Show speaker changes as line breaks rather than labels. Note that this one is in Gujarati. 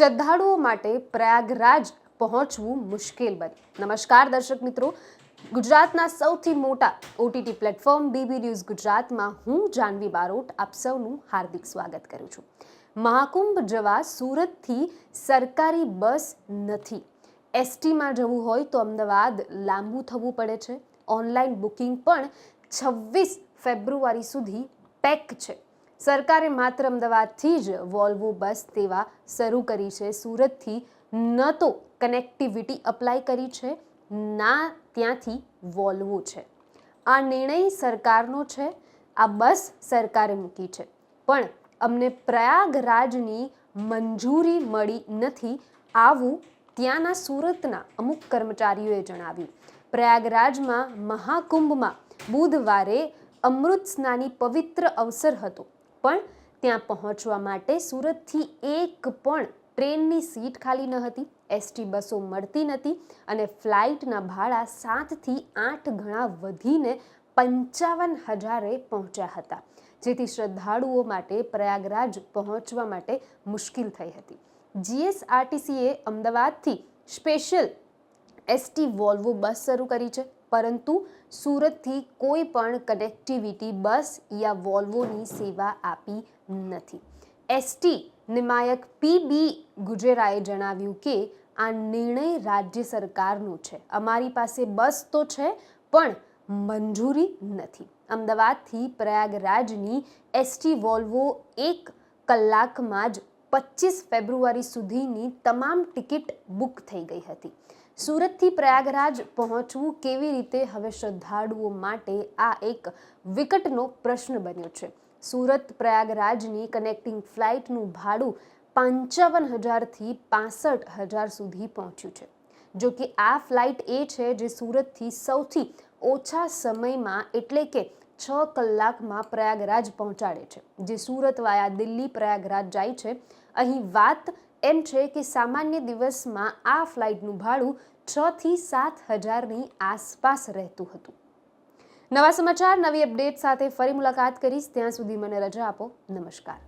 શ્રદ્ધાળુઓ માટે પ્રયાગરાજ પહોંચવું મુશ્કેલ બન્યું। નમસ્કાર દર્શક મિત્રો, ગુજરાતના સૌથી મોટા ઓટીટી પ્લેટફોર્મ બીબી ન્યૂઝ ગુજરાતમાં હું જાનવી બારોટ આપ સૌનું હાર્દિક સ્વાગત કરું છું। મહાકુંભ જવા સુરતથી સરકારી બસ નથી। એસટીમાં જવું હોય તો અમદાવાદ લાંબુ થવું પડે છે। ઓનલાઈન બુકિંગ પણ 26 ફેબ્રુઆરી સુધી પેક છે। સરકારે માત્ર અમદાવાદથી જ વોલ્વો બસ સેવા શરૂ કરી છે। સુરતથી ન તો કનેક્ટિવિટી અપ્લાય કરી છે, ના ત્યાંથી વોલ્વો છે। આ નિર્ણય સરકારનો છે, આ બસ સરકારે મૂકી છે, પણ અમને પ્રયાગરાજની મંજૂરી મળી નથી, આવું ત્યાંના સુરતના અમુક કર્મચારીઓએ જણાવ્યું। પ્રયાગરાજમાં મહાકુંભમાં બુધવારે અમૃત સ્નાની પવિત્ર અવસર હતો, પણ ત્યાં પહોંચવા માટે સુરતથી એક પણ ટ્રેનની સીટ ખાલી ન હતી। એસટી બસો મળતી નથી અને ફ્લાઇટના ભાડા 7 થી 8 ગણા વધીને 55,000 પહોંચ્યા હતા, જેથી શ્રદ્ધાળુઓ માટે પ્રયાગરાજ પહોંચવા માટે મુશ્કેલ થઈ હતી। જીએસઆરટીસીએ અમદાવાદથી સ્પેશિયલ એસટી વોલ્વો બસ શરૂ કરી છે, પરંતુ સુરતથી કોઈ પણ કનેક્ટિવિટી બસ યા વોલ્વોની સેવા આપી નથી। એસટી નિયામક પીબી ગુજેરાએ જણાવ્યું કે આ નિર્ણય રાજ્ય સરકારનો છે। અમારી પાસે બસ તો છે, પણ મંજૂરી નથી। અમદાવાદથી પ્રયાગરાજની એસટી વોલ્વો 1 કલાકમાં જ 25 ફેબ્રુઆરી સુધીની તમામ ટિકિટ બુક થઈ ગઈ હતી। સુરતથી પ્રયાગરાજ પહોંચવું કેવી રીતે? હવે શ્રદ્ધાળુઓ માટે આ એક વિકટનો પ્રશ્ન બન્યો છે। સુરત પ્રયાગરાજની કનેક્ટિંગ ફ્લાઇટનું ભાડું 55,000થી 65,000 સુધી પહોંચ્યું છે। જો કે આ ફ્લાઇટ એ છે જે સુરતથી સૌથી ઓછા સમયમાં એટલે કે 6 કલાકમાં પ્રયાગરાજ પહોંચાડે છે, જે સુરત વાયા દિલ્હી પ્રયાગરાજ જાય છે। અહીં વાત એમ છે કે સામાન્ય દિવસમાં આ ફ્લાઇટનું ભાડું 6 થી 7,000ની આસપાસ રહેતું હતું। નવા સમાચાર, નવી અપડેટ સાથે ફરી મુલાકાત કરીશ, ત્યાં સુધી મને રજા આપો। નમસ્કાર।